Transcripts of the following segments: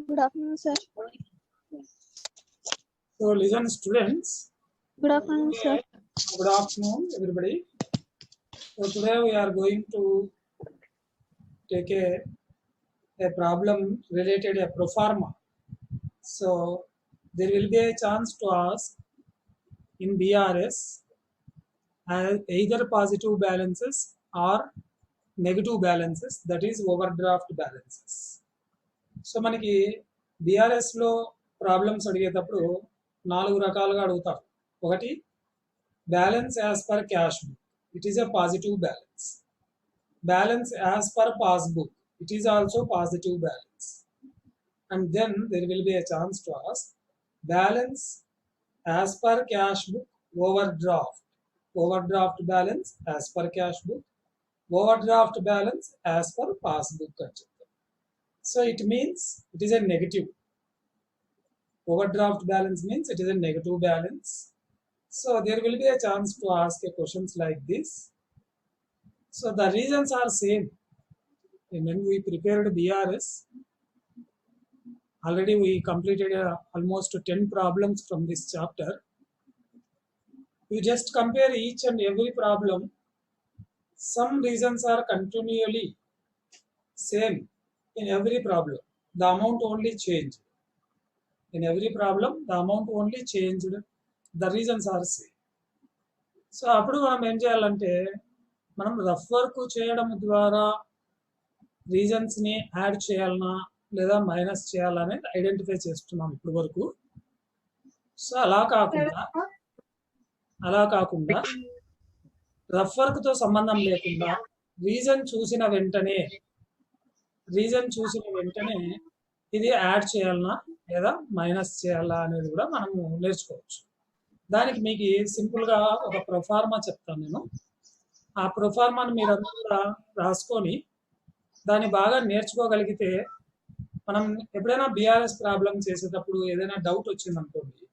Good afternoon, sir. So listen, students. Good afternoon, sir. Good afternoon, everybody. So today we are going to take a problem related a pro forma. So there will be a chance to ask in BRS either positive balances or negative balances, that is overdraft balances. So మనకి బీఆర్ఎస్లో problems అడిగేటప్పుడు 4 రకాలుగా అడుగుతారు. ఒకటి balance as per cash book, it is a positive balance. Balance as per passbook, it is also positive balance. And then there will be a chance to ask balance as per cash book overdraft balance as per cash book, overdraft balance as per passbook అని చెప్తారు. So it means it is a negative. Overdraft balance means it is a negative balance. So there will be a chance to ask a questions like this. So the reasons are same. When we prepared BRS, already we completed almost 10 problems from this chapter. You just compare each and every problem. Some reasons are continually same in every problem. The amount only changed. In every problem, the amount only changed. The reasons are same. So అప్పుడు మనం ఏం చేయాలంటే మనం rough work చేయడం ద్వారా రీజన్స్ని add చేయాలన్నా లేదా minus చేయాలనేది ఐడెంటిఫై చేస్తున్నాం ఇప్పటి వరకు. సో అలా కాకుండా రఫ్ వర్క్తో సంబంధం లేకుండా రీజన్ చూసిన వెంటనే ఇది యాడ్ చేయాలన్నా లేదా మైనస్ చేయాలా అనేది కూడా మనము నేర్చుకోవచ్చు. దానికి మీకు సింపుల్గా ఒక ప్రొఫార్మా చెప్తాను నేను. ఆ ప్రొఫార్మాని మీరందరూ కూడా రాసుకొని దాన్ని బాగా నేర్చుకోగలిగితే మనం ఎప్పుడైనా బీఆర్ఎస్ ప్రాబ్లం చేసేటప్పుడు ఏదైనా డౌట్ వచ్చిందనుకోండి,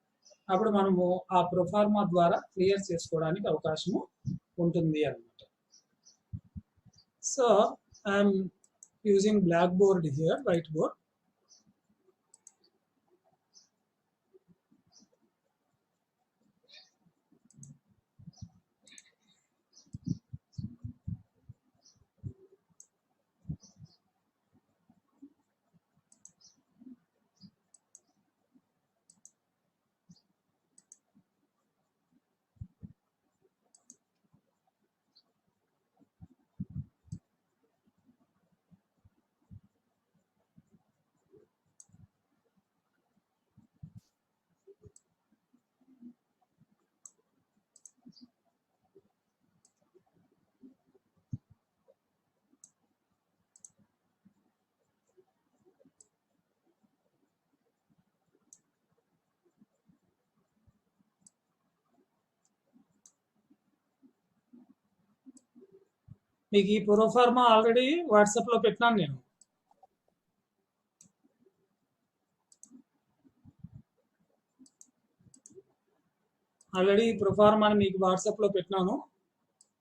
అప్పుడు మనము ఆ ప్రొఫార్మా ద్వారా క్లియర్ చేసుకోవడానికి అవకాశము ఉంటుంది అన్నమాట. So I'm using blackboard here, whiteboard. మీకు ఈ ప్రొఫార్మా ఆల్రెడీ వాట్సాప్లో పెట్టినాను నేను. ఆల్రెడీ ఈ ప్రొఫార్మాని మీకు వాట్సాప్లో పెట్టినాను.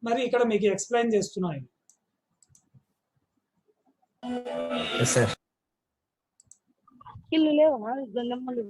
మరి ఇక్కడ మీకు ఎక్స్ప్లెయిన్ చేస్తున్నాను. ఇల్లు లేవా గల్లమ్మలు?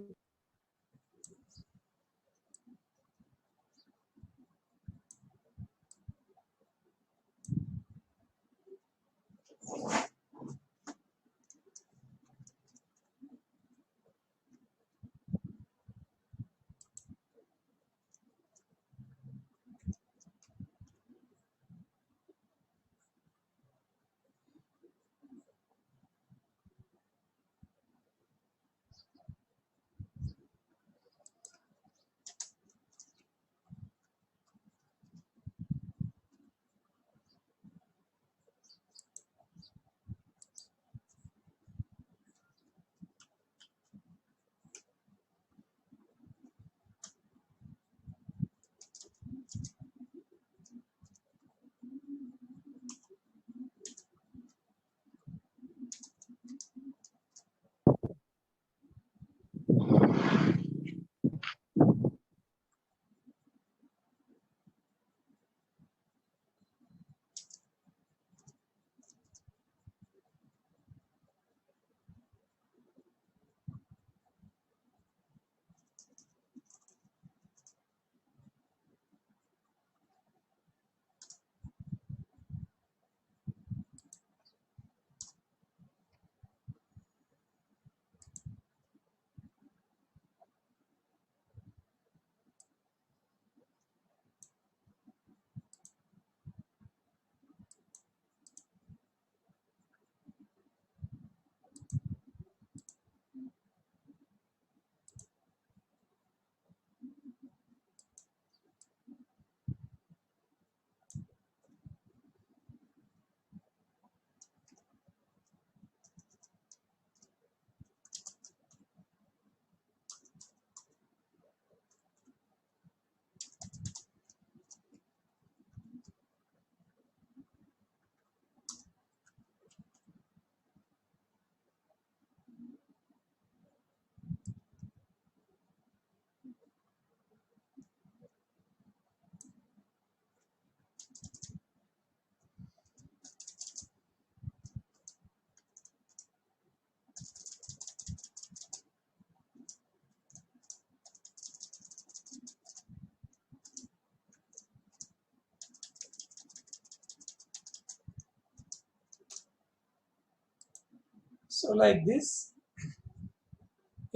సో లైక్ దిస్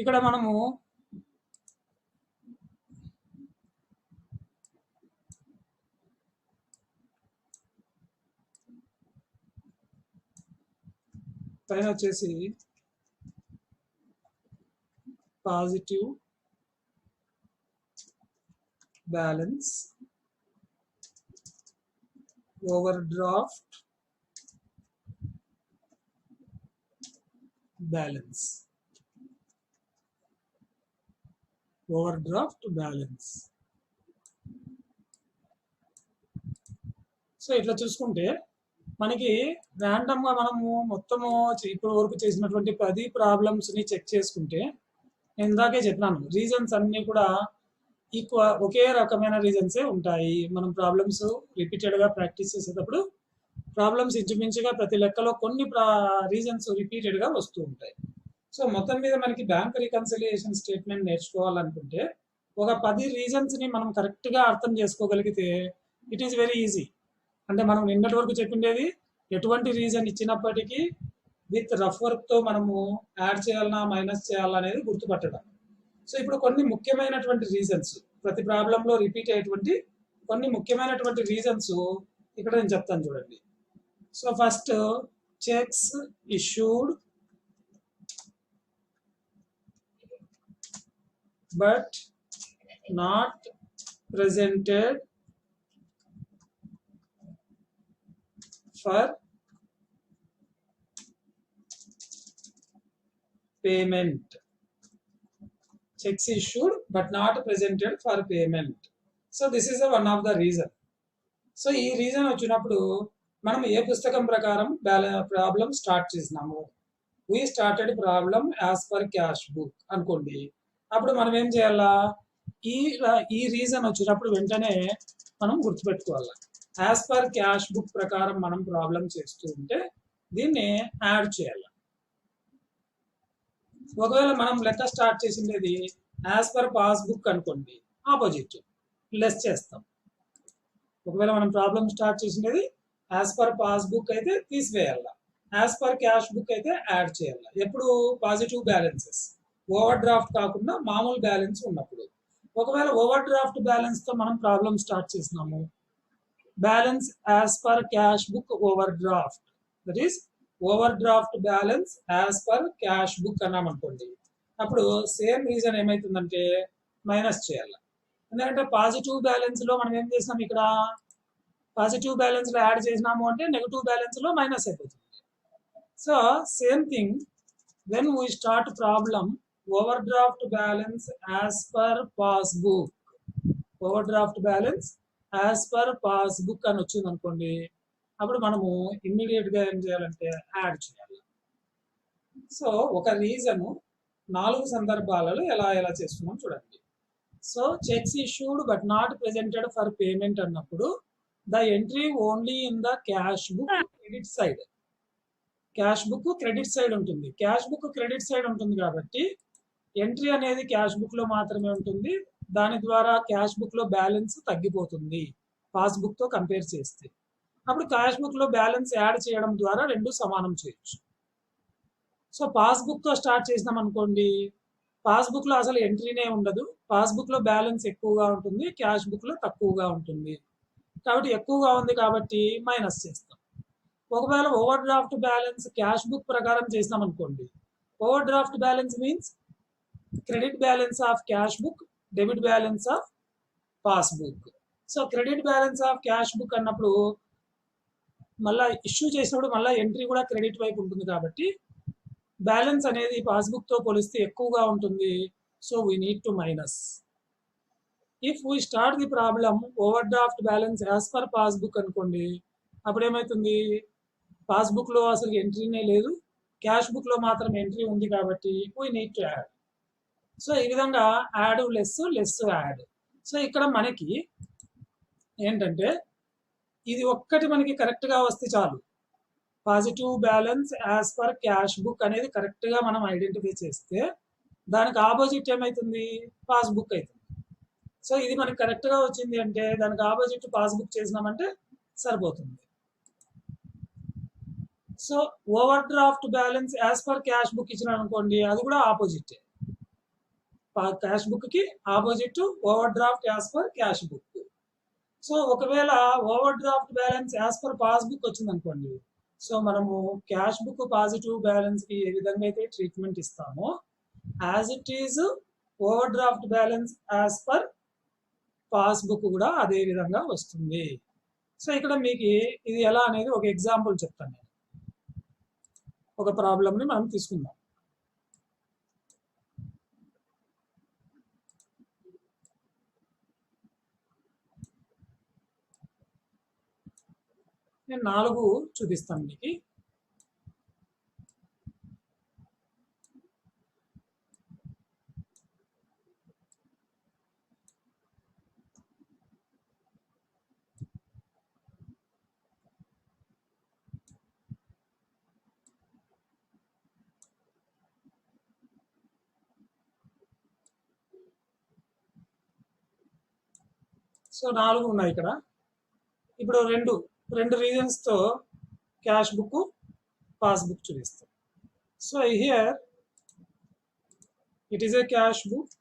ఇక్కడ మనము పైన వచ్చేసి positive balance, overdraft balance, overdraft balance. So ఇట్లా చూసుకుంటే మనకి ర్యాండమ్ గా మనము మొత్తము ఇప్పటి వరకు చేసినటువంటి 10 ప్రాబ్లమ్స్ ని చెక్ చేసుకుంటే, నేను ఇందాకే చెప్పినాను రీజన్స్ అన్ని కూడా ఒకే రకమైన రీజన్సే ఉంటాయి. మనం ప్రాబ్లమ్స్ రిపీటెడ్ గా ప్రాక్టీస్ చేసేటప్పుడు ప్రాబ్లమ్స్ ఇంచుమించుగా ప్రతి లెక్కలో కొన్ని రీజన్స్ రిపీటెడ్ గా వస్తూ ఉంటాయి. సో మొత్తం మీద మనకి బ్యాంక్ రికన్సిలియేషన్ స్టేట్మెంట్ నేర్చుకోవాలనుకుంటే ఒక 10 రీజన్స్ ని మనం కరెక్ట్ గా అర్థం చేసుకోగలిగితే ఇట్ ఈస్ వెరీ ఈజీ. అంటే మనం నిన్నటి వరకు చెప్పిండేది ఎటువంటి రీజన్ ఇచ్చినప్పటికీ విత్ రఫ్ వర్క్ తో మనము యాడ్ చేయాలన్నా మైనస్ చేయాలన్నా అనేది గుర్తుపట్టడం. సో ఇప్పుడు కొన్ని ముఖ్యమైనటువంటి రీజన్స్, ప్రతి ప్రాబ్లంలో రిపీట్ అయ్యేటువంటి కొన్ని ముఖ్యమైనటువంటి రీజన్స్ ఇక్కడ నేను చెప్తాను చూడండి. So first, checks issued but not presented for payment. Checks issued but not presented for payment. So this is one of the reason. So ఈ రీజన్ వచ్చినప్పుడు మనం ఏ పుస్తకం ప్రకారం ప్రాబ్లం స్టార్ట్ చేసినాము, we started problem as per cash book అనుకోండి. అప్పుడు మనం ఏం చేయాలా, ఈ రీజన్ వచ్చినప్పుడు వెంటనే మనం గుర్తుపెట్టుకోవాలి. యాజ్ పర్ క్యాష్ బుక్ ప్రకారం మనం ప్రాబ్లం చేస్తూ ఉంటే దీన్ని యాడ్ చేయాలి. ఒకవేళ మనం లెక్క స్టార్ట్ చేసింది యాజ్ పర్ పాస్బుక్ అనుకోండి, ఆపోజిట్ లెస్ చేస్తాం. ఒకవేళ మనం ప్రాబ్లం స్టార్ట్ చేసింది యాజ్ పర్ పాస్బుక్ అయితే తీసివేయాలి, యాజ్ పర్ క్యాష్ బుక్ అయితే యాడ్ చేయాలి. ఎప్పుడు పాజిటివ్ బ్యాలెన్సెస్, ఓవర్ డ్రాఫ్ట్ కాకుండా మామూలు బ్యాలెన్స్ ఉన్నప్పుడు. ఒకవేళ ఓవర్ డ్రాఫ్ట్ బ్యాలెన్స్ తో మనం ప్రాబ్లం స్టార్ట్ చేసినాము, balance as per cash book over draft, that is over draft balance as per cash book అన్నాం అనుకోండి, అప్పుడు సేమ్ రీజన్ ఏమైతుందంటే మైనస్ చేయాలి. ఎందుకంటే పాజిటివ్ బ్యాలెన్స్ లో మనం ఏం చేసినాం, ఇక్కడ పాజిటివ్ బ్యాలెన్స్ లో యాడ్ చేసినాము అంటే నెగటివ్ బ్యాలెన్స్ లో మైనస్ అయిపోతుంది. So same thing when we start problem over draft balance as per passbook, overdraft balance as per passbook అని వచ్చింది అనుకోండి, అప్పుడు మనము ఇమ్మీడియట్ గా ఏం చేయాలంటే యాడ్ చేయాలి. సో ఒక రీజన్ 4 సందర్భాలలో ఎలా చేస్తున్నాం చూడండి. So checks issued but not presented for payment అన్నప్పుడు the entry only in the cash book credit side. Cash book credit side ఉంటుంది, క్యాష్ బుక్ క్రెడిట్ సైడ్ ఉంటుంది కాబట్టి ఎంట్రీ అనేది క్యాష్ బుక్ లో మాత్రమే ఉంటుంది. దాని ద్వారా క్యాష్ బుక్ లో బ్యాలెన్స్ తగ్గిపోతుంది పాస్బుక్ తో కంపేర్ చేస్తే. అప్పుడు క్యాష్ బుక్ లో బ్యాలెన్స్ యాడ్ చేయడం ద్వారా రెండు సమానం చేయొచ్చు. సో పాస్బుక్ తో స్టార్ట్ చేసినాం అనుకోండి, పాస్బుక్ లో అసలు ఎంట్రీనే ఉండదు, పాస్బుక్ లో బ్యాలెన్స్ ఎక్కువగా ఉంటుంది, క్యాష్ బుక్ లో తక్కువగా ఉంటుంది. కాబట్టి ఎక్కువగా ఉంది కాబట్టి మైనస్ చేస్తాం. ఒకవేళ overdraft balance cash book ప్రకారం చేసినాం అనుకోండి, over draft balance means credit balance of cash book, debit balance of passbook. So credit balance of cash book అన్నప్పుడు మళ్ళీ ఇష్యూ చేసినప్పుడు మళ్ళీ ఎంట్రీ కూడా క్రెడిట్ వైపు ఉంటుంది కాబట్టి బ్యాలెన్స్ అనేది పాస్బుక్ తో పోలిస్తే ఎక్కువగా ఉంటుంది. So we need to minus. If we start the problem over draft balance as per passbook అనుకోండి, అప్పుడు ఏమవుతుంది, పాస్బుక్ లో అసలు ఎంట్రీనే లేదు, క్యాష్ బుక్ లో మాత్రం ఎంట్రీ ఉంది కాబట్టి we need to add. So ఈ విధంగా add less less add. So ఇక్కడ మనకి ఏంటంటే ఇది ఒక్కటి మనకి కరెక్ట్ గా వస్తే చాలు, positive balance as per cash book అనేది కరెక్ట్ గా మనం ఐడెంటిఫై చేస్తే దానికి ఆపోజిట్ ఏమైతుంది, పాస్బుక్ అవుతుంది. సో ఇది మనకి కరెక్ట్ గా వచ్చింది అంటే దానికి ఆపోజిట్ పాస్బుక్ చేసినామంటే సరిపోతుంది. So overdraft balance as per cash book ఇచ్చిన అనుకోండి, అది కూడా ఆపోజిట్. క్యాష్ బుక్ కి opposite overdraft as per cash book. So ఒకవేళ overdraft balance as per passbook వచ్చింది అనుకోండి, సో మనము క్యాష్ బుక్ పాజిటివ్ బ్యాలెన్స్ కి ఏ విధంగా అయితే ట్రీట్మెంట్ ఇస్తామో, as it is over draft balance as per passbook కూడా అదే విధంగా వస్తుంది. సో ఇక్కడ మీకు ఇది ఎలా అనేది ఒక ఎగ్జాంపుల్ చెప్తాను. నేను ఒక ప్రాబ్లమ్ని మనం తీసుకుందాం. నేను 4 చూపిస్తాను మీకు. సో 4 ఉన్నాయి ఇక్కడ. ఇప్పుడు రెండు రీజన్స్తో క్యాష్ బుక్ పాస్బుక్ చూపిస్తాం. So here it is A cash book,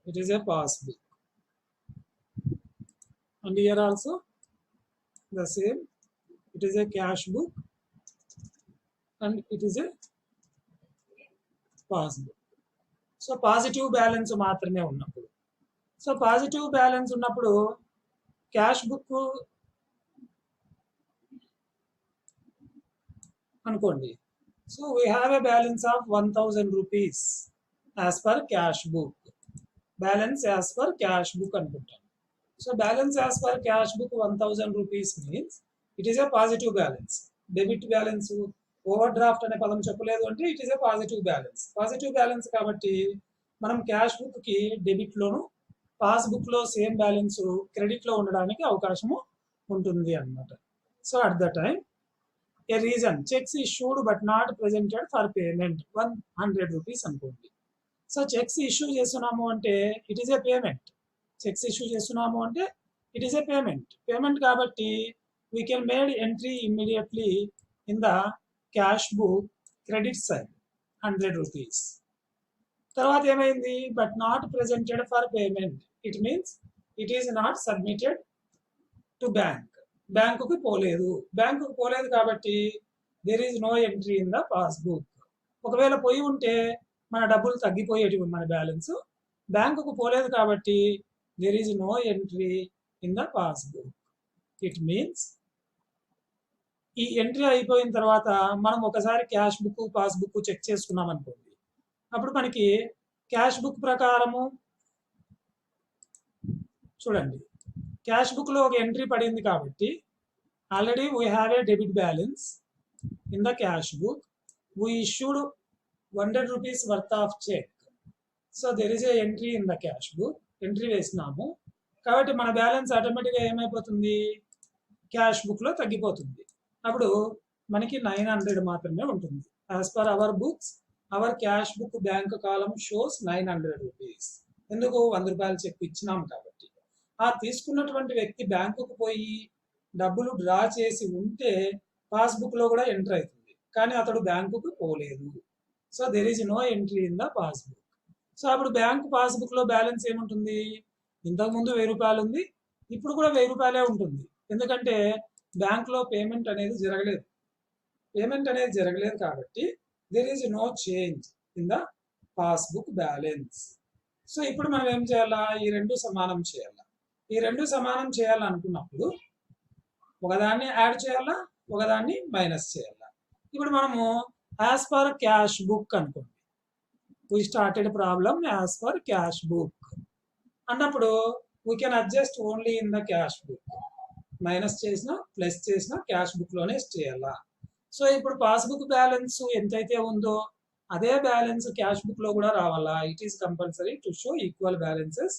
it is a passbook, and here also the same, it is a cash book and it is a passbook. So positive balance మాత్రమే ఉన్నప్పుడు, so positive balance ఉన్నప్పుడు cash book అనుకోండి. So we have a balance of 1000 rupees as per cash book. Balance as per cash book అనుకుంటాను. So balance as per cash book 1000 rupees means it is a positive balance. Debit balance, overdraft అనే పదం చెప్పలేదు అంటే it is a positive balance. Positive balance కాబట్టి మనం cash book కి debit లోను, passbook లో same balance credit లో ఉండడానికి అవకాశము ఉంటుంది అన్నమాట. So at the time A reason checks issued but not presented for payment 100 rupees అనుకోండి. సో చెక్స్ ఇష్యూ చేస్తున్నాము అంటే it is A payment. Checks issue చేస్తున్నాము అంటే ఇట్ ఈస్ ఏ పేమెంట్ కాబట్టి we can made entry immediately in the cash book credit side 100 rupees. తర్వాత ఏమైంది, but not presented for payment, it means it is not submitted to bank. బ్యాంకుకి పోలేదు కాబట్టి there is no entry in the passbook. ఒకవేళ పోయి ఉంటే మన డబ్బులు తగ్గిపోయేటివి, మన బ్యాలెన్స్. బ్యాంకుకు పోలేదు కాబట్టి there is no entry in the passbook. It means ఈ ఎంట్రీ అయిపోయిన తర్వాత మనం ఒకసారి క్యాష్ బుక్ పాస్బుక్ చెక్ చేసుకున్నాం అనుకోండి, అప్పుడు మనకి క్యాష్ బుక్ ప్రకారము చూడండి, క్యాష్ బుక్ లో ఒక ఎంట్రీ పడింది కాబట్టి already we have a debit balance in the cash book. We issued 100 rupees worth of cheque. So there is a entry in the cash book. Entry వేసినాము కాబట్టి మన balance ఆటోమేటిక్గా ఏమైపోతుంది, క్యాష్ బుక్ లో తగ్గిపోతుంది. అప్పుడు మనకి 900 మాత్రమే ఉంటుంది. As per our books our cash book bank column shows 900 rupees. ఎందుకు, 100 రూపాయలు చెక్ ఇచ్చినాం కాబట్టి. ఆ తీసుకున్నటువంటి వ్యక్తి బ్యాంకుకు పోయి డబ్బులు డ్రా చేసి ఉంటే పాస్బుక్ లో కూడా ఎంటర్ అవుతుంది, కానీ అతడు బ్యాంకుకు పోలేదు. So there is no entry in the passbook. So అప్పుడు బ్యాంక్ పాస్బుక్ లో బ్యాలెన్స్ ఏముంటుంది, ఇంతకుముందు 1000 రూపాయలు ఉంది, ఇప్పుడు కూడా 1000 రూపాయలే ఉంటుంది. ఎందుకంటే బ్యాంక్ లో పేమెంట్ అనేది జరగలేదు కాబట్టి there is no change in the passbook balance. So ఇప్పుడు మనం ఏం చేయాలా, ఈ రెండు సమానం చేయాలనుకున్నప్పుడు ఒకదాన్ని యాడ్ చేయాలా, ఒకదాన్ని మైనస్ చేయాలా. ఇప్పుడు మనము యాజ్ పర్ క్యాష్ బుక్ అనుకోండి, we started problem as per cash book అన్నప్పుడు we can adjust only in the cash book. Minus చేసిన ప్లస్ చేసిన క్యాష్ బుక్ లోనే చేయాలా. సో ఇప్పుడు పాస్బుక్ బ్యాలెన్స్ ఎంతైతే ఉందో అదే బ్యాలెన్స్ క్యాష్ బుక్ లో కూడా రావాలా. It is compulsory to show equal balances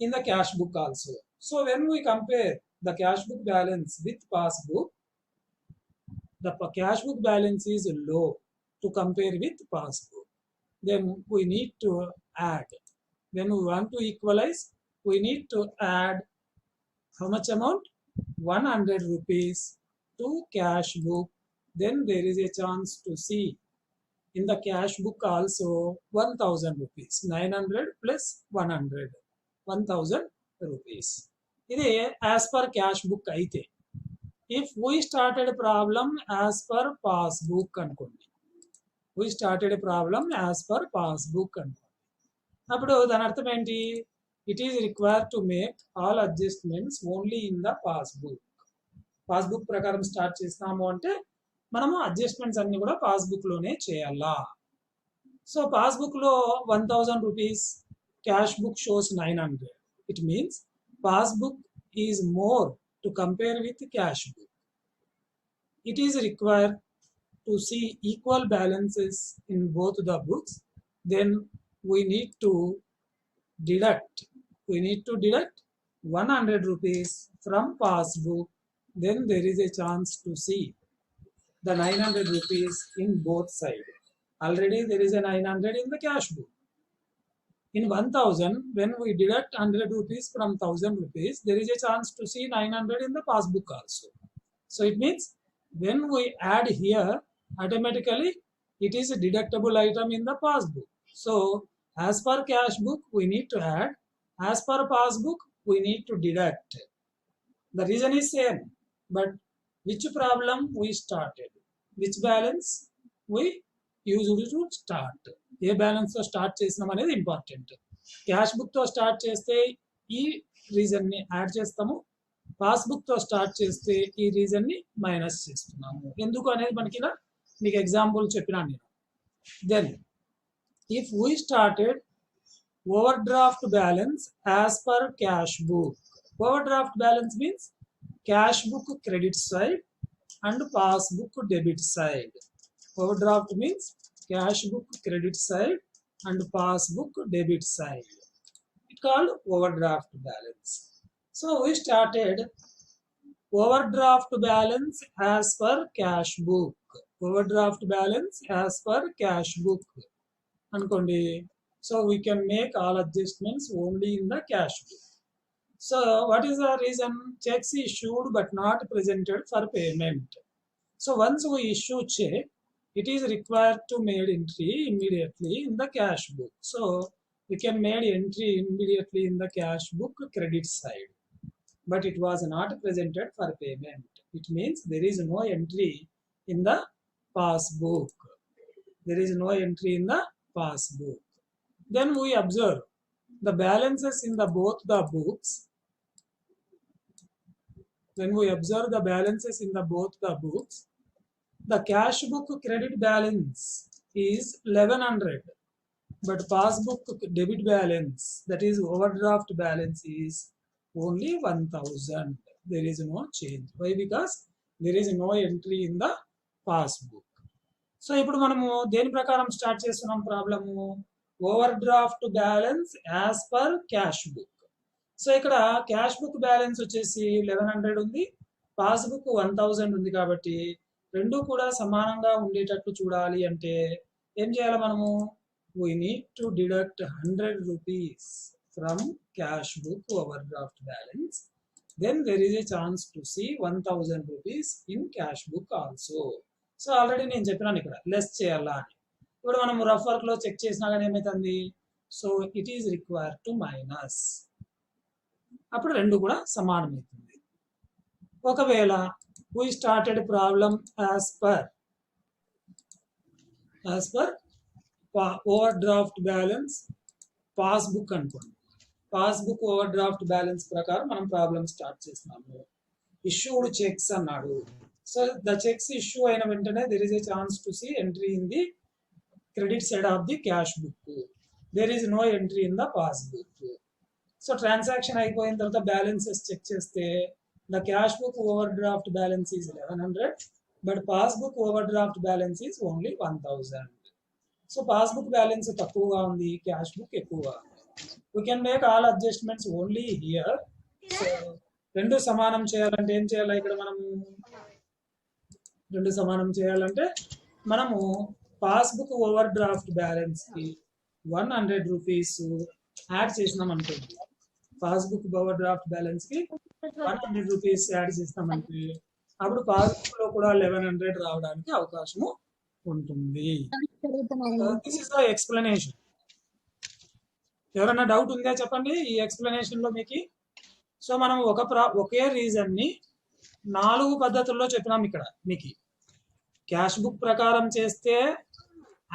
in the cash book also. So when we compare the cash book balance with passbook, the cash book balance is low to compare with passbook. Then we need to add. When we want to equalize, we need to add how much amount? 100 rupees to cash book, then there is a chance to see in the cash book also 1000 rupees. 900 plus 100, 1000 rupees. ఇది as per cash book అయితే. If we started a problem as per passbook అనుకోండి, we started a problem as per passbook అనుకోండి, అప్పుడు దాని అర్థం ఏంటి? It is required to make all adjustments only in the passbook. Passbook ప్రకారం start చేస్తాము అంటే మనము అడ్జస్ట్మెంట్స్ అన్ని కూడా పాస్బుక్ లోనే చేయాలా. సో పాస్బుక్ లో 1000 rupees, cash book shows 900. It means passbook is more to compare with cash book. It is required to see equal balances in both the books. Then we need to deduct 100 rupees from passbook. Then there is a chance to see the 900 rupees in both sides. Already there is a 900 in the cash book. In 1000, when we deduct 100 rupees from 1000 rupees, there is a chance to see 900 in the passbook also. So it means when we add here, automatically it is a deductible item in the passbook. So as per cash book, we need to add. As per passbook, we need to deduct. The reason is same, but which problem we started? Which balance we used to start? A balance తో start చేసినాం అనేది important. Cash book తో start చేస్తే ఈ reason ని add చేస్తాము, passbook తో start చేస్తే ఈ రీజన్ ని మైనస్ చేస్తున్నాము. ఎందుకు అనేది మనకి ఇలా మీకు ఎగ్జాంపుల్ చెప్పినా నేను. Then if we started overdraft balance as per cash book. Overdraft balance means cash book credit side and passbook debit side. Overdraft means cash book credit side and passbook debit side. It's called overdraft balance. So we started overdraft balance as per cash book. Overdraft balance as per cash book. అనుకోండి. So we can make all adjustments only in the cash book. So what is the reason? Checks issued but not presented for payment. So once we issue check, it is required to make entry immediately in the cash book. So we can make entry immediately in the cash book credit side, but it was not presented for payment. It means there is no entry in the passbook. There is no entry in the passbook. Then we observe the balances in the both the books. When we observe the balances in the both the books, the cash book credit balance is 1100, but passbook debit balance, that is overdraft balance, is only 1000. There is no change. Why? Because there is no entry in the passbook. So ఇప్పుడు మనము దేని ప్రకారం start చేస్తున్నాం problem? Over draft balance as per cash book. So ఇక్కడ cash book balance వచ్చేసి 1100 ఉంది, passbook 1000 ఉంది. కాబట్టి రెండు కూడా సమానంగా ఉండేటట్లు చూడాలి అంటే ఏం చేయాలి మనము? We need to deduct 100 rupees from cash book overdraft balance. Then there is a chance to see 1000 rupees in cash book also. So ఆల్రెడీ నేను చెప్పినాను ఇక్కడ లెస్ చేయాలా అని. ఇప్పుడు మనం రఫ్ వర్క్ లో చెక్ చేసినా కానీ ఏమవుతుంది? So it is required to minus. అప్పుడు రెండు కూడా సమానమవుతుంది. ఒకవేళ we started problem as per overdraft balance passbook అనుకోండి. పాస్బుక్ ఓవర్ డ్రాఫ్ట్ బ్యాలెన్స్ ప్రకారం మనం ప్రాబ్లం స్టార్ట్ చేస్తున్నాము. ఇష్యూడ్ చెక్స్ అన్నాడు. సో ద చెక్స్ ఇష్యూ అయిన వెంటనే there is a chance to see entry in the credit side of the cash book. There is no entry in the passbook. So transaction అయిపోయిన తర్వాత balances cheque చేస్తే the cash book overdraft balance is 1100, but passbook overdraft balance is only 1000. So passbook balance తక్కువగా ఉంది, cash book ఎక్కువగా ఉంది. We can make all adjustments only here. So రెండు సమానం చేయాలంటే ఏం చేయాలి? ఇక్కడ మనము రెండు సమానం చేయాలంటే మనము పాస్బుక్ ఓవర్ డ్రాఫ్ట్ బ్యాలెన్స్ కి 100 రూపీస్ యాడ్ చేసినాం అనుకోండి. పాస్బుక్ ఓవర్ డ్రాఫ్ట్ బ్యాలెన్స్ కి 100 రూపీస్ యాడ్ చేస్తామంటే అప్పుడు పాస్బుక్ లో కూడా 1100 రావడానికి అవకాశము ఉంటుంది. This is the explanation. ఎవరైనా డౌట్ ఉందా చెప్పండి ఈ ఎక్స్ప్లెనేషన్ లో మీకు. సో మనం ఒకే రీజన్ ని 4 పద్ధతుల్లో చెప్పినాం ఇక్కడ మీకు. క్యాష్ బుక్ ప్రకారం చేస్తే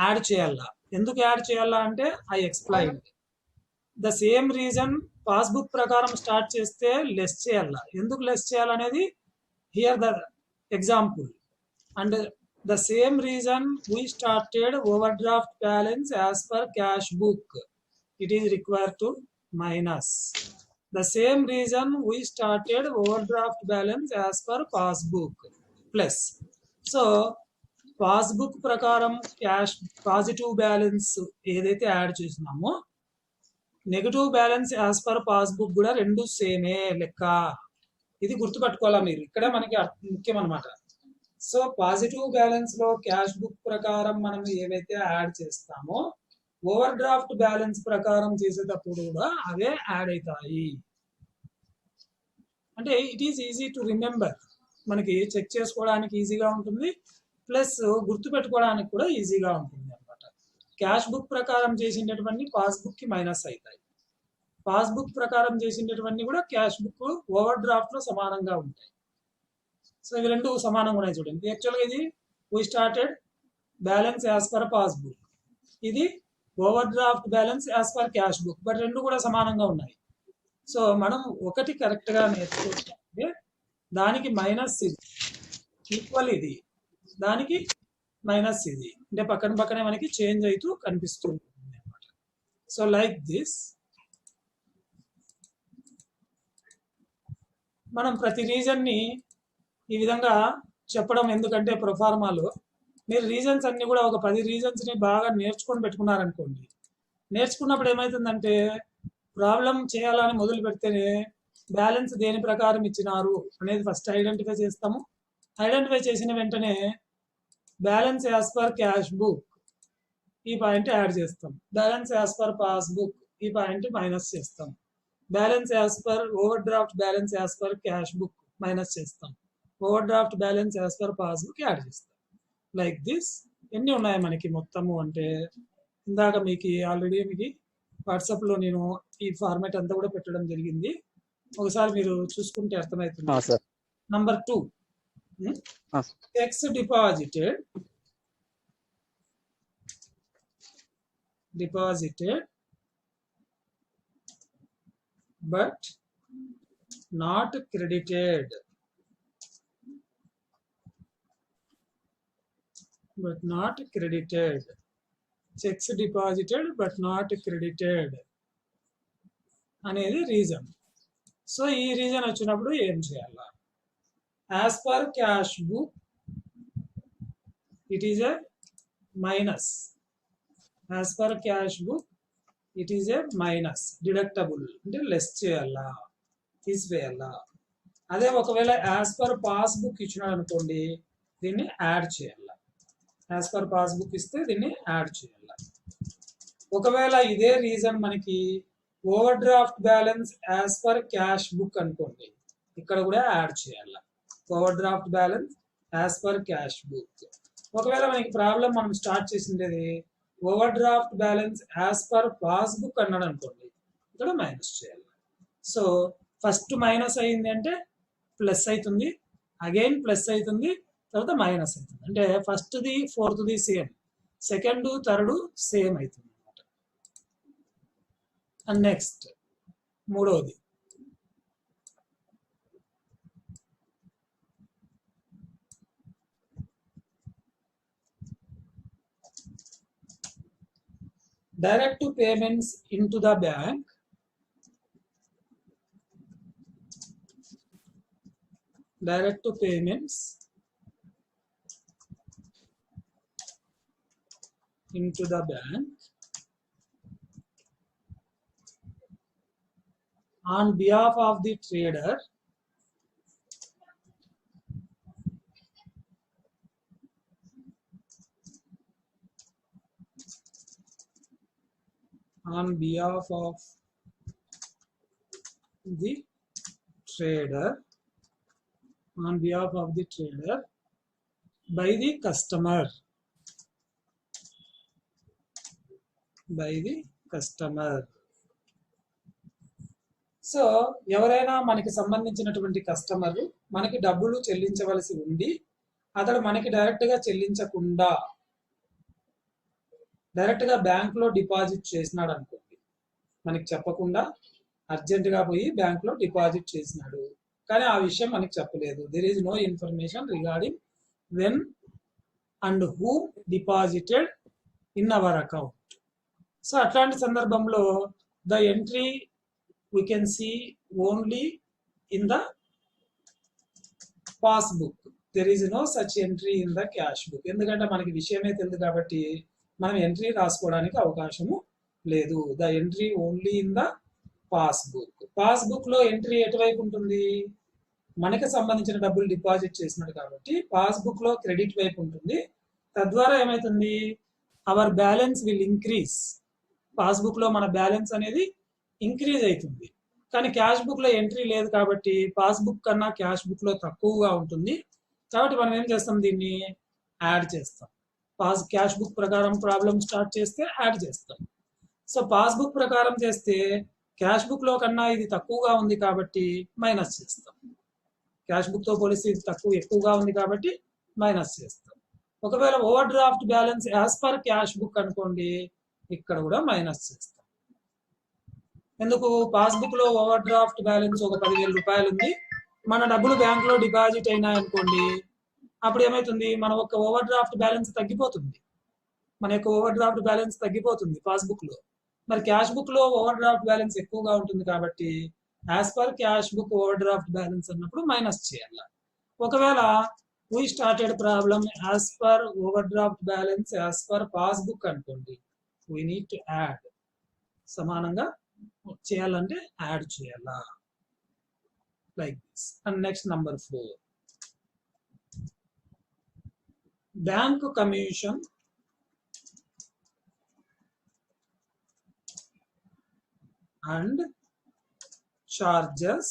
యాడ్ చేయాలా, ఎందుకు యాడ్ చేయాలా అంటే I explain. The same reason passbook ప్రకారం స్టార్ట్ చేస్తే లెస్ చేయాలా, ఎందుకు లెస్ చేయాలనేది here the example. And the same reason we started over draft balance as per cash book, it is required to minus. The same reason we started overdraft balance as per passbook plus. So passbook ప్రకారం cash positive balance ఏదైతే add చేసినామో negative balance as per passbook కూడా రెండు సేమే లెక్క. ఇది గుర్తుపెట్టుకోవాలా మీరు, ఇక్కడే మనకి ముఖ్యం అనమాట. సో పాజిటివ్ బ్యాలెన్స్ లో క్యాష్ బుక్ ప్రకారం మనం ఏవైతే యాడ్ చేస్తామో ఓవర్ డ్రాఫ్ట్ బ్యాలెన్స్ ప్రకారం చేసేటప్పుడు కూడా అవే యాడ్ అవుతాయి. అంటే it is easy to remember, మనకి చెక్ చేసుకోవడానికి ఈజీగా ఉంటుంది, ప్లస్ గుర్తు పెట్టుకోవడానికి కూడా ఈజీగా ఉంటుంది అనమాట. క్యాష్ బుక్ ప్రకారం చేసినటువంటి పాస్బుక్ కి మైనస్ అవుతాయి, పాస్బుక్ ప్రకారం చేసినటువంటి కూడా క్యాష్ బుక్ ఓవర్ డ్రాఫ్ట్ లో సమానంగా ఉంటాయి. సో ఇవి రెండు సమానంగా ఉన్నాయి చూడండి. యాక్చువల్గా ఇది we started balance as per passbook, ఇది overdraft balance as per cash book, but రెండు కూడా సమానంగా ఉన్నాయి. సో మనం ఒకటి కరెక్ట్ గా నేర్చుకుంటే దానికి మైనస్ ఇది ఈక్వల్, ఇది దానికి మైనస్ ఇది, అంటే పక్కన పక్కనే మనకి చేంజ్ అవుతూ కనిపిస్తుంది అనమాట. సో లైక్ దిస్ మనం ప్రతి రీజన్ ని ఈ విధంగా చెప్పడం ఎందుకంటే ప్రొఫార్మాలో మీరు రీజన్స్ అన్ని కూడా ఒక 10 రీజన్స్ ని బాగా నేర్చుకొని పెట్టుకున్నారనుకోండి, నేర్చుకున్నప్పుడు ఏమవుతుందంటే ప్రాబ్లం చేయాలని మొదలు పెడితేనే బ్యాలెన్స్ దేని ప్రకారం ఇచ్చినారు అనేది ఫస్ట్ ఐడెంటిఫై చేస్తాము. ఐడెంటిఫై చేసిన వెంటనే balance as per cash book ఈ పాయింట్ యాడ్ చేస్తాం, బ్యాలెన్స్ యాజ్ పర్ పాస్బుక్ ఈ పాయింట్ మైనస్ చేస్తాం, balance as per overdraft balance as per cash book minus చేస్తాం, overdraft balance as per passbook add చేస్తాం. Like this ఎన్ని ఉన్నాయి మనకి మొత్తము అంటే ఇందాక మీకు ఆల్రెడీ మీకు వాట్సాప్లో నేను ఈ ఫార్మాట్ అంతా కూడా పెట్టడం జరిగింది, ఒకసారి మీరు చూసుకుంటే అర్థమవుతుంది. Number 2, checks deposited but not credited, checks deposited but not credited అనేది రీజన్. సో ఈ రీజన్ వచ్చినప్పుడు ఏం చేయాలి? As per cash book it is a minus, as per cash book it is a minus, deductible అంటే less చేయాలా, తీసివేయాలా. అదే ఒకవేళ as per passbook ఇచ్చినాడు అనుకోండి దీన్ని యాడ్ చేయాలి, యాజ్ పర్ పాస్బుక్ ఇస్తే దీన్ని యాడ్ చేయాలి. ఒకవేళ ఇదే రీజన్ మనకి overdraft balance as per cash book అనుకోండి, ఇక్కడ కూడా యాడ్ చేయాలి overdraft balance as per cash book. ఒకవేళ మనకి ప్రాబ్లం మనం స్టార్ట్ చేసిండేది overdraft balance as per passbook అన్నాడు అనుకోండి, ఇక్కడ మైనస్ చేయాలి. సో ఫస్ట్ మైనస్ అయింది అంటే ప్లస్ అవుతుంది, అగైన్ ప్లస్ అవుతుంది, తర్వాత మైనస్ అవుతుంది. అంటే ఫస్ట్ది ఫోర్త్ది సేమ్, సెకండ్ థర్డ్ సేమ్ అవుతుంది అనమాట. అండ్ నెక్స్ట్ మూడవది direct payments into the bank into the bank on behalf of the trader the trader, on behalf of the trader, by the customer, by the customer. So ఎవరైనా మనకి సంబంధించినటువంటి customer మనకి డబ్బులు చెల్లించవలసి ఉంది, అతడు మనకి డైరెక్ట్గా చెల్లించకుండా డైరెక్ట్గా బ్యాంకులో డిపాజిట్ చేసినాడు అనుకోండి, మనకి చెప్పకుండా అర్జెంటుగా పోయి బ్యాంకులో డిపాజిట్ చేసినాడు, కానీ ఆ విషయం మనకి చెప్పలేదు. There is no information regarding when and who deposited in our account. So అట్లాంటి సందర్భంలో the entry we can see only in the passbook. There is no such entry in the cash book. ఎందుకంటే మనకి విషయమే తెలియదు కాబట్టి మనం entry రాసుకోవడానికి అవకాశము లేదు. The entry only in the passbook. Passbook లో ఎంట్రీ ఎటువైపు ఉంటుంది, మనకి సంబంధించిన డబ్బులు డిపాజిట్ చేసినాడు కాబట్టి పాస్బుక్ లో క్రెడిట్ వైపు ఉంటుంది. తద్వారా ఏమైతుంది, our balance will increase. Passbook లో మన బ్యాలెన్స్ అనేది ఇంక్రీజ్ అవుతుంది. కానీ క్యాష్ బుక్ లో ఎంట్రీ లేదు కాబట్టి పాస్బుక్ కన్నా క్యాష్ బుక్ లో తక్కువగా ఉంటుంది. కాబట్టి మనం ఏం చేస్తాం, దీన్ని యాడ్ చేస్తాం. క్యాష్ బుక్ ప్రకారం ప్రాబ్లం స్టార్ట్ చేస్తే యాడ్ చేస్తాం. సో పాస్బుక్ ప్రకారం చేస్తే క్యాష్ బుక్ లో కన్నా ఇది తక్కువగా ఉంది కాబట్టి మైనస్ చేస్తాం. క్యాష్ బుక్ తో పోలిస్తే ఇది ఎక్కువగా ఉంది కాబట్టి మైనస్ చేస్తాం. ఒకవేళ overdraft balance as per cash book అనుకోండి, ఇక్కడ కూడా మైనస్ చేస్తాం. ఎందుకు, పాస్బుక్ లో ఓవర్ డ్రాఫ్ట్ బ్యాలెన్స్ ఒక 10,000 రూపాయలు ఉంది, మన డబ్బులు బ్యాంక్ లో డిపాజిట్ అయినాయి అనుకోండి, అప్పుడు ఏమైతుంది, మన ఒక ఓవర్ డ్రాఫ్ట్ బ్యాలెన్స్ తగ్గిపోతుంది. మన యొక్క ఓవర్ డ్రాఫ్ట్ బ్యాలెన్స్ తగ్గిపోతుంది పాస్బుక్ లో. మరి క్యాష్ బుక్ లో ఓవర్ డ్రాఫ్ట్ బ్యాలెన్స్ ఎక్కువగా ఉంటుంది కాబట్టి as per cash book overdraft balance అన్నప్పుడు మైనస్ చేయాలి. ఒకవేళ we started problem as per overdraft balance as per passbook అనుకోండి, వీ నీడ్ టు యాడ్. సమానంగా చేయాలంటే యాడ్ చేయాలా, like this. And next number 4, bank commission and charges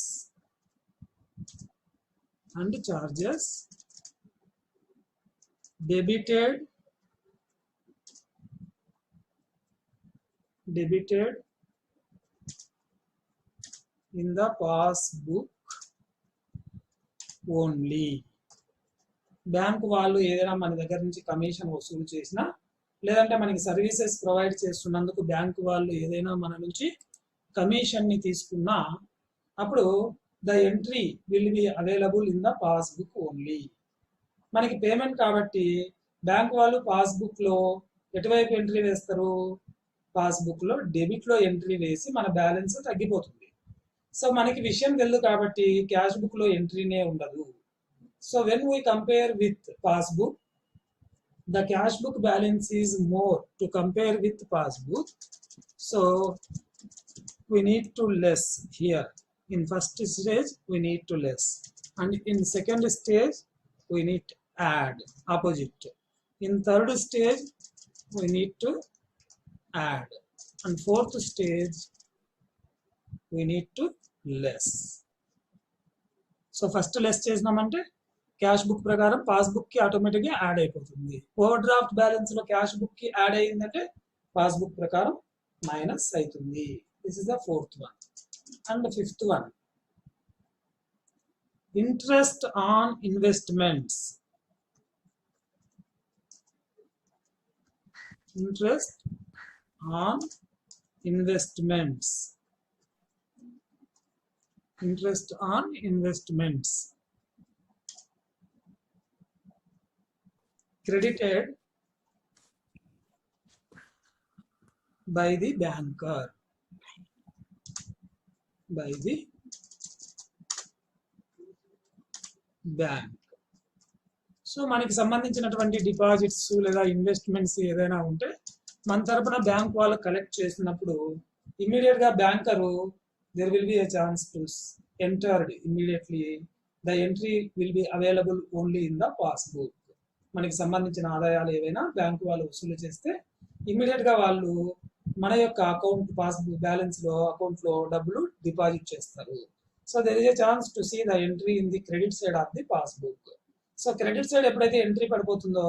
debited in the passbook only. Bank వాళ్ళు ఏదైనా మన దగ్గర నుంచి commission వసూలు చేసినా, లేదంటే మనకి సర్వీసెస్ ప్రొవైడ్ చేస్తున్నందుకు బ్యాంక్ వాళ్ళు ఏదైనా మన నుంచి కమిషన్ ని తీసుకున్నా, అప్పుడు the entry will be available in the passbook only. మనకి పేమెంట్ కాబట్టి బ్యాంక్ వాళ్ళు పాస్బుక్ లో ఎటువైపు ఎంట్రీ వేస్తారు, పాస్బుక్ లో డెబిట్ లో ఎంట్రీ వేసి మన బ్యాలెన్స్ తగ్గిపోతుంది. సో మనకి విషయం తెలియదు కాబట్టి క్యాష్ బుక్ లో ఎంట్రీనే ఉండదు. So when we compare with passbook, the cash book balance is more to compare with passbook, so we need to less here. In first stage we need to less, and in second stage we need to add, opposite. In third stage we need to add, and fourth stage we need to less. So first less చేసినామంటే cash book ప్రకారం passbook కి automatic గా add అయిపోతుంది. Over draft balance లో cash book కి add అయ్యిందంటే passbook ప్రకారం minus అవుతుంది. This is the 4th one. And 5th one, interest on investments. Interest on investments. Interest on investments credited by the banker, by the bank. So మనకి సంబంధించినటువంటి deposits లేదా investments ఏదైనా ఉంటే మన తరపున బ్యాంక్ వాళ్ళు కలెక్ట్ చేసినప్పుడు ఇమీడియట్ గా banker there will be a chance to entered immediately. The entry will be available only in the passbook. మనకి సంబంధించిన ఆదాయాలు ఏవైనా బ్యాంకు వాళ్ళు వసూలు చేస్తే ఇమ్మీడియట్ గా వాళ్ళు మన యొక్క అకౌంట్ పాస్బుక్ బ్యాలెన్స్ లో అకౌంట్ లో డబ్బులు డిపాజిట్ చేస్తారు. So there is a chance to see the entry in the credit side of the passbook. So credit side ఎప్పుడైతే ఎంట్రీ పడిపోతుందో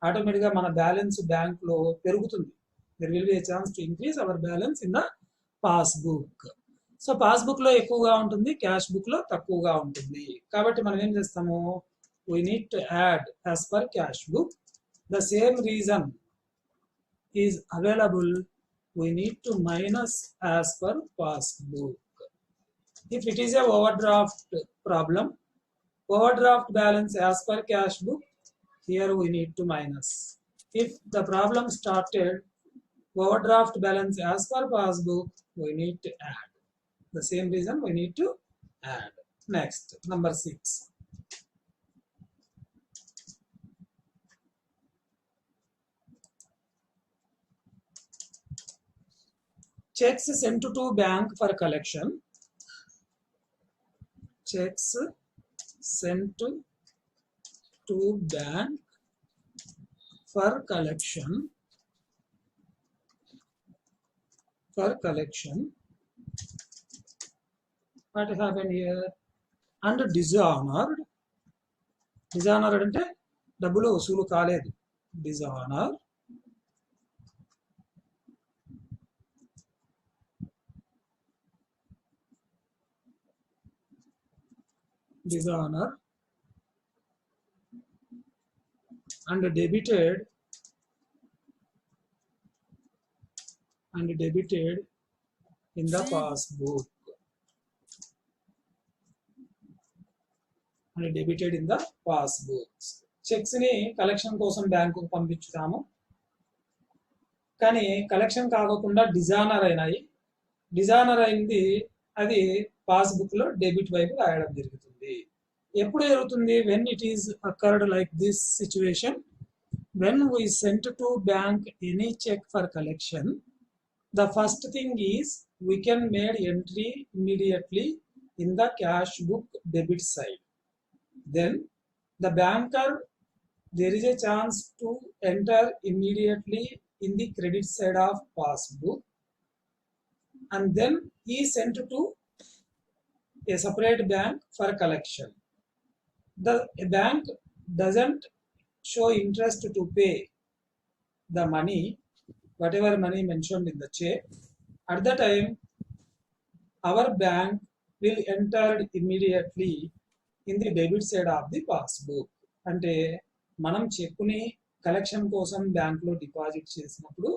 ఆటోమేటిక్ గా మన బ్యాలెన్స్ బ్యాంక్ లో పెరుగుతుంది. There will be a chance to increase our balance in the passbook. So passbook లో ఎక్కువగా ఉంటుంది, cash book లో తక్కువగా ఉంటుంది. కాబట్టి మనం ఏం చేస్తాము, we need to add as per cash book. The same reason is available, we need to minus as per passbook. If it is a overdraft problem, overdraft balance as per cash book, here we need to minus. If the problem started overdraft balance as per passbook, we need to add. The same reason we need to add. Next, number 6. Checks sent to bank for collection. Checks sent to bank for collection. For collection. What happened here? And dishonored. Dishonored అంటే డబ్బులు వసూలు కాలేదు. Dishonor. Dishonor and debited in the passbook. And debited in the passbooks. Checks ని collection కోసం బ్యాంకుకు పంపించుతాము, కానీ collection కాకుండా dishonour అయినాయి. డిజానర్ అయింది అది పాస్బుక్ లో డెబిట్ వైపు రాయడం జరుగుతుంది. ఎప్పుడు జరుగుతుంది? When it is occurred like this situation, when we sent to bank any cheque for collection, the first thing is we can made entry immediately in the cash book debit side. Then the banker, there is a chance to enter immediately in the credit side of passbook, and then he sent to a separate bank for collection. The bank doesn't show interest to pay the money, whatever money mentioned in the check. At the time, our bank will enter immediately in the debit side of the passbook. అంటే మనం చెక్కుని collection కోసం bank లో deposit చేసినప్పుడు,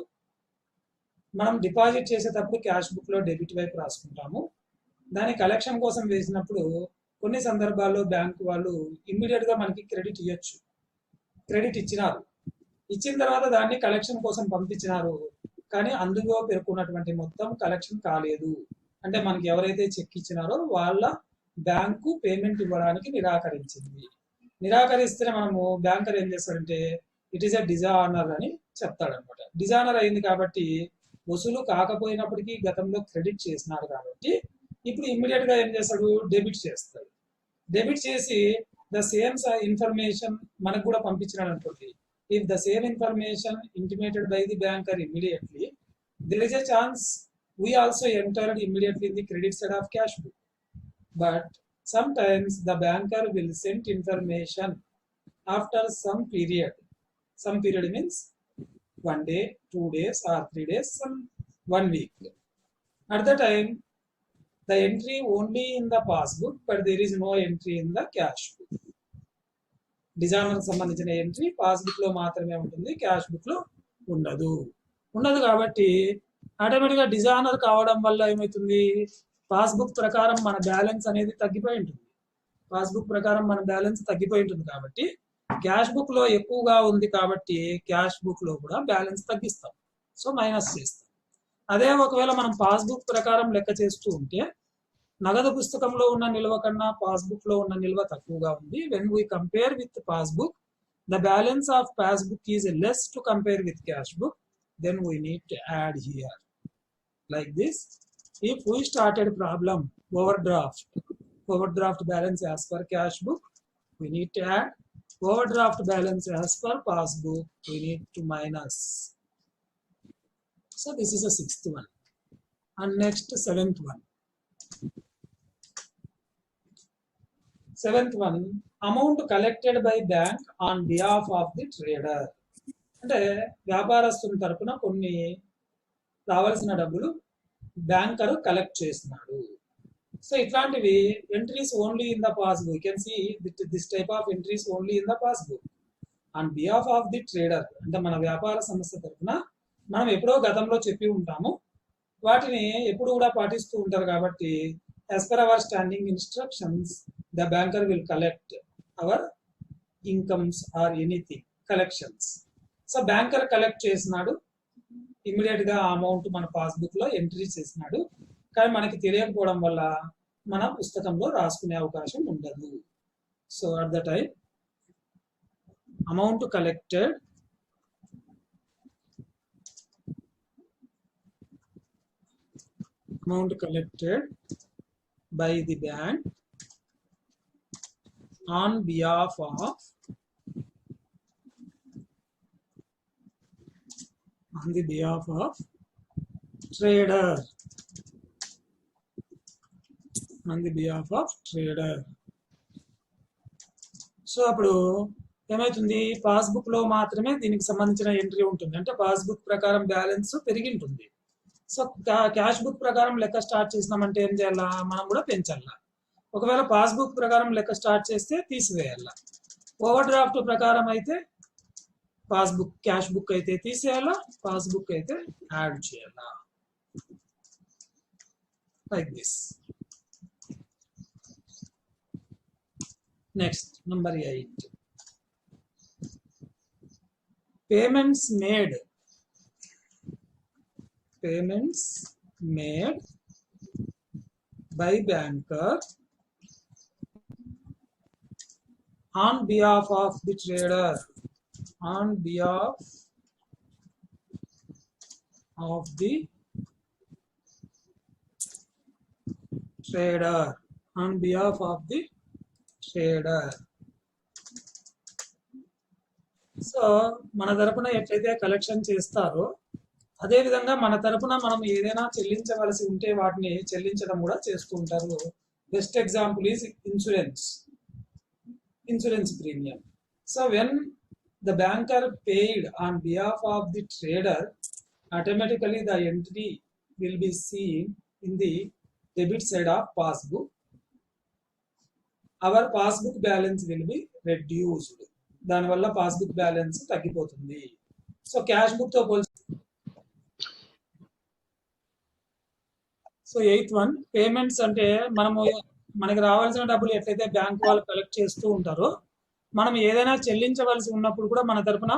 మనం deposit చేసేటప్పుడు cash book లో debit వైపు రాసుకుంటాము. దాని కలెక్షన్ కోసం వేసినప్పుడు కొన్ని సందర్భాల్లో బ్యాంక్ వాళ్ళు ఇమ్మీడియట్ గా మనకి క్రెడిట్ ఇవ్వచ్చు. క్రెడిట్ ఇచ్చినారు, ఇచ్చిన తర్వాత దాన్ని కలెక్షన్ కోసం పంపించినారు, కానీ అందులో పేర్కొన్నటువంటి మొత్తం కలెక్షన్ కాలేదు. అంటే మనకి ఎవరైతే చెక్ ఇచ్చినారో వాళ్ళ బ్యాంకు పేమెంట్ ఇవ్వడానికి నిరాకరించింది. నిరాకరిస్తే మనము బ్యాంకర్ ఏం చేస్తాడంటే ఇట్ ఈస్ ఎ డిజానర్ అని చెప్తాడనమాట. డిజానర్ అయింది కాబట్టి వసూలు కాకపోయినప్పటికీ గతంలో క్రెడిట్ చేసినాడు కాబట్టి ఇప్పుడు ఇమ్మీడియట్ గా ఏం చేస్తాడు, డెబిట్ చేస్తాడు. డెబిట్ చేసి ద సేమ్ ఇన్ఫర్మేషన్ మనకు కూడా పంపించినాడు అనుకోండి. If the same information intimated by the banker immediately, there is a chance we also entered immediately in the credit side of cash book. But sometimes the banker will send information after some period. Some period means 1 day, 2 days or 3 days, some 1 week. At the time, the entry only in the passbook, but there is no entry in the cash book. Dishonour సంబంధించిన entry passbook లో మాత్రమే ఉంటుంది, cash book లో ఉండదు. కాబట్టి automatic గా dishonour కావడం వల్ల ఏమవుతుంది, పాస్బుక్ ప్రకారం మన బ్యాలెన్స్ అనేది తగ్గిపోయి ఉంటుంది. పాస్బుక్ ప్రకారం మన బ్యాలెన్స్ తగ్గిపోయి ఉంటుంది కాబట్టి క్యాష్ బుక్ లో ఎక్కువగా ఉంది కాబట్టి క్యాష్ బుక్ లో కూడా బ్యాలెన్స్ తగ్గిస్తాం, సో మైనస్ చేస్తాం. అదే ఒకవేళ మనం పాస్బుక్ ప్రకారం లెక్క చేస్తూ ఉంటే నగదు పుస్తకంలో ఉన్న నిల్వ కన్నా పాస్బుక్ లో ఉన్న నిల్వ తక్కువగా ఉంది. When we compare with passbook, the balance of passbook is less to compare with cash book, then we need to add here like this. If we started problem overdraft balance as per cash book, we need to add. Overdraft balance as per passbook, we need to minus. So this is the 6th one. And next 7th one. 7th one, amount collected by bank on behalf of the trader. అంటే వ్యాపారస్తుని తరపున కొన్ని రావాల్సిన డబ్బులు banker collect చేస్తున్నాడు. So ఇట్లాంటివి entries only in the passbook. You can see this type of entries only in the passbook on behalf of the trader. అంటే మన వ్యాపార సంస్థ తరపున మనం ఎప్పుడో గతంలో చెప్పి ఉంటాము, వాటిని ఎప్పుడు కూడా పాటిస్తూ ఉంటారు కాబట్టి as per our standing instructions the banker will collect our incomes or anything collections. So banker collect చేసినాడు, ఇమీడియట్ గా ఆ అమౌంట్ మన పాస్బుక్ లో ఎంట్రీ చేసినాడు, కానీ మనకి తెలియకపోవడం వల్ల మన పుస్తకంలో రాసుకునే అవకాశం ఉండదు. So at the time amount collected by the bank on behalf of trader. So అప్పుడు ఏమైతుంది, పాస్బుక్ లో మాత్రమే దీనికి సంబంధించిన ఎంట్రీ ఉంటుంది. అంటే పాస్బుక్ ప్రకారం బ్యాలెన్స్ పెరిగి ఉంటుంది. సో క్యాష్ బుక్ ప్రకారం లెక్క స్టార్ట్ చేసినామంటే ఏం చేయాలా, మనం కూడా పెంచాలా. ఒకవేళ పాస్బుక్ ప్రకారం లెక్క స్టార్ట్ చేస్తే తీసివేయాలా. ఓవర్ డ్రాఫ్ట్ ప్రకారం అయితే పాస్బుక్, క్యాష్ బుక్ అయితే తీసేయాలా, పాస్బుక్ అయితే యాడ్ చేయాలా. Like this. Next number 8. Payments made by banker on behalf of the trader. On behalf of the trader. So మన తరపున ఎట్లయితే కలెక్షన్ చేస్తారో అదే విధంగా మన తరపున మనం ఏదైనా చెల్లించవలసి ఉంటే వాటిని చెల్లించడం కూడా చేస్తూ ఉంటారు. Best example is insurance premium. So when the banker paid on behalf of the trader, automatically the entry will be seen in the debit side of passbook. Our passbook balance will be reduced. దానివల్ల passbook balance తగ్గిపోతుంది. So cash book తో పోల్చి so 8th one, payments అంటే మనకి రావాల్సిన డబ్బులు ఎట్లయితే bank వాళ్ళు కలెక్ట్ చేస్తూ ఉంటారో మనం ఏదైనా చెల్లించవలసి ఉన్నప్పుడు కూడా మన తరపున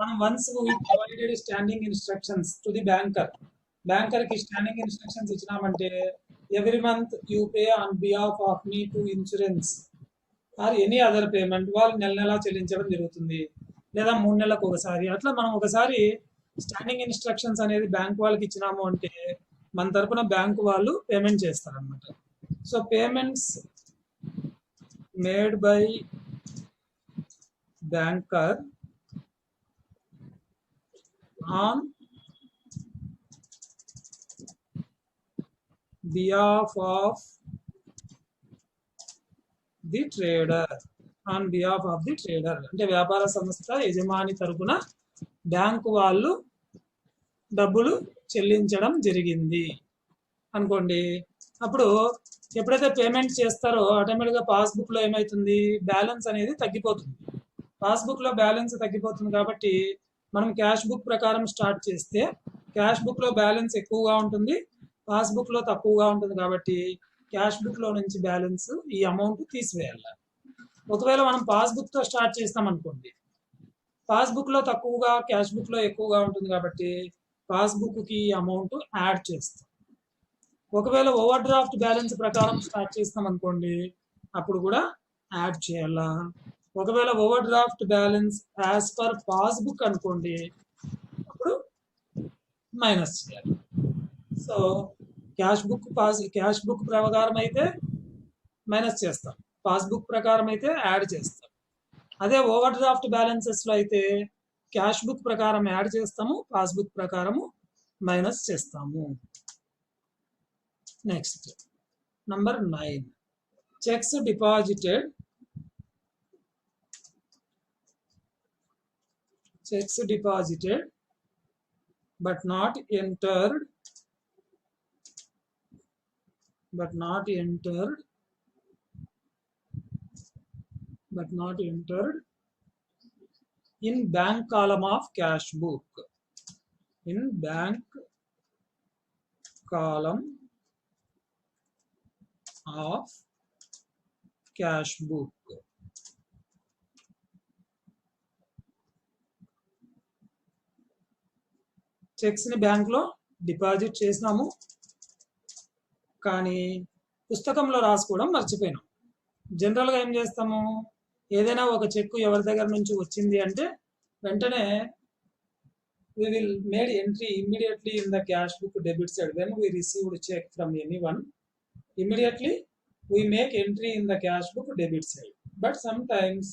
మనం once provided standing instructions to the banker కి స్టాండింగ్ ఇన్స్ట్రక్షన్స్ ఇచ్చినామంటే every month you pay on behalf of me to insurance or any other payment. వాళ్ళు నెల చెల్లించడం జరుగుతుంది, లేదా 3 నెలలకు ఒకసారి. అట్లా మనం ఒకసారి స్టాండింగ్ ఇన్స్ట్రక్షన్స్ అనేది బ్యాంక్ వాళ్ళకి ఇచ్చినాము అంటే మన తరపున బ్యాంకు వాళ్ళు పేమెంట్ చేస్తారనమాట. So payments made by banker on behalf of the trader. అంటే వ్యాపార సంస్థ యజమాని తరపున బ్యాంకు వాళ్ళు డబ్బులు చెల్లించడం జరిగింది అనుకోండి. అప్పుడు ఎప్పుడైతే పేమెంట్ చేస్తారో ఆటోమేటిక్గా పాస్బుక్ లో ఏమైతుంది, బ్యాలెన్స్ అనేది తగ్గిపోతుంది. పాస్బుక్ లో బ్యాలెన్స్ తగ్గిపోతుంది కాబట్టి మనం క్యాష్ బుక్ ప్రకారం స్టార్ట్ చేస్తే క్యాష్ బుక్ లో బ్యాలెన్స్ ఎక్కువగా ఉంటుంది, పాస్బుక్ లో తక్కువగా ఉంటుంది. కాబట్టి క్యాష్ బుక్ లో నుంచి బ్యాలెన్స్ ఈ అమౌంట్ తీసివేయాలి. ఒకవేళ మనం పాస్బుక్ తో స్టార్ట్ చేస్తాం అనుకోండి, పాస్బుక్ లో తక్కువగా క్యాష్ బుక్ లో ఎక్కువగా ఉంటుంది కాబట్టి పాస్బుక్ కి అమౌంట్ యాడ్ చేస్తాం. ఒకవేళ ఓవర్ డ్రాఫ్ట్ బ్యాలెన్స్ ప్రకారం స్టార్ట్ చేస్తాం అనుకోండి, అప్పుడు కూడా యాడ్ చేయాలా. ఒకవేళ overdraft balance as per passbook అనుకోండి, అప్పుడు మైనస్ చేయాలి. సో క్యాష్ బుక్ ప్రకారం అయితే మైనస్ చేస్తాం, పాస్బుక్ ప్రకారం అయితే యాడ్ చేస్తాం. అదే ఓవర్ డ్రాఫ్ట్ బ్యాలెన్సెస్ లో అయితే క్యాష్ బుక్ ప్రకారం యాడ్ చేస్తాము, పాస్బుక్ ప్రకారము మైనస్ చేస్తాము. Next number 9, checks deposited but not entered in bank column of cash book. In bank column of cash book. Checks ని బ్యాంక్ లో డిపాజిట్ చేసినాము, కానీ పుస్తకంలో రాసుకోవడం మర్చిపోయినాం. జనరల్గా ఏం చేస్తాము, ఏదైనా ఒక చెక్ ఎవరి దగ్గర నుంచి వచ్చింది అంటే వెంటనే we will made entry immediately in the cash book debit side. When we received check from anyone, immediately we make entry in the cash book debit side. But sometimes